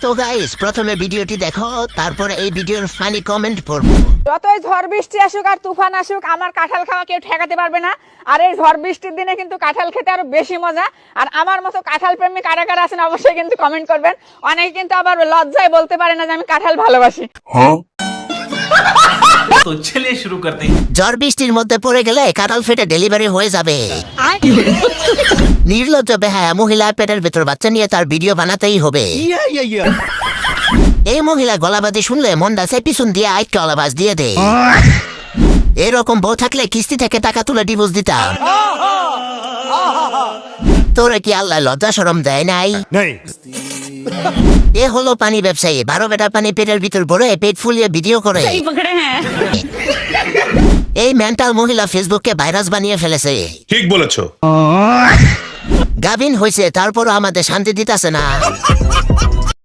তো গাইস প্রথমে ভিডিওটি দেখো, তারপর এই ভিডিওর ফানি কমেন্ট পড়বো। যতই ঝড় বৃষ্টি আসুক আর তুফান আসুক, আমার কাঁঠাল খাওয়া কেউ ঠেকাতে পারবে না। আর এই ঝড় বৃষ্টির দিনে কিন্তু কাঁঠাল খেতে আরো বেশি মজা। আর আমার মতো কাঁঠাল প্রেমী কারা কারা আছেন অবশ্যই কিন্তু কমেন্ট করবেন। অনেকে কিন্তু আবার লজ্জায় বলতে পারে না যে আমি কাঁঠাল ভালোবাসি। তো চলিয়ে শুরু করতে हैं। ঝড় বৃষ্টির মধ্যে পড়ে গেলে কাঁঠাল ফেটে ডেলিভারি হয়ে যাবে। নির্লজ্জ বেহায়া মহিলা পেটের ভেতর বাচ্চা নিয়ে তার ভিডিও বানাতেই হবে। এই মহিলা গলাবাজি শুনলে মনটা সে পিছন দিয়ে আইটকে গলাবাজ দিয়ে দেয়। এরকম বউ থাকলে কিস্তি থেকে টাকা তুলে ডিভোর্স দিতাম। তোরা কি আল্লাহ লজ্জা শরম দেয় নাই? এ হলো পানি ব্যবসায়ী, 12 বেটা পানি পেটের ভিতর ভরে পেট ফুলিয়ে ভিডিও করে। এই মেন্টাল মহিলা ফেসবুককে ভাইরাস বানিয়ে ফেলেছে। ঠিক বলেছো। গাভিন হয়েছে তারপরও আমাদের শান্তি দিতেছে না।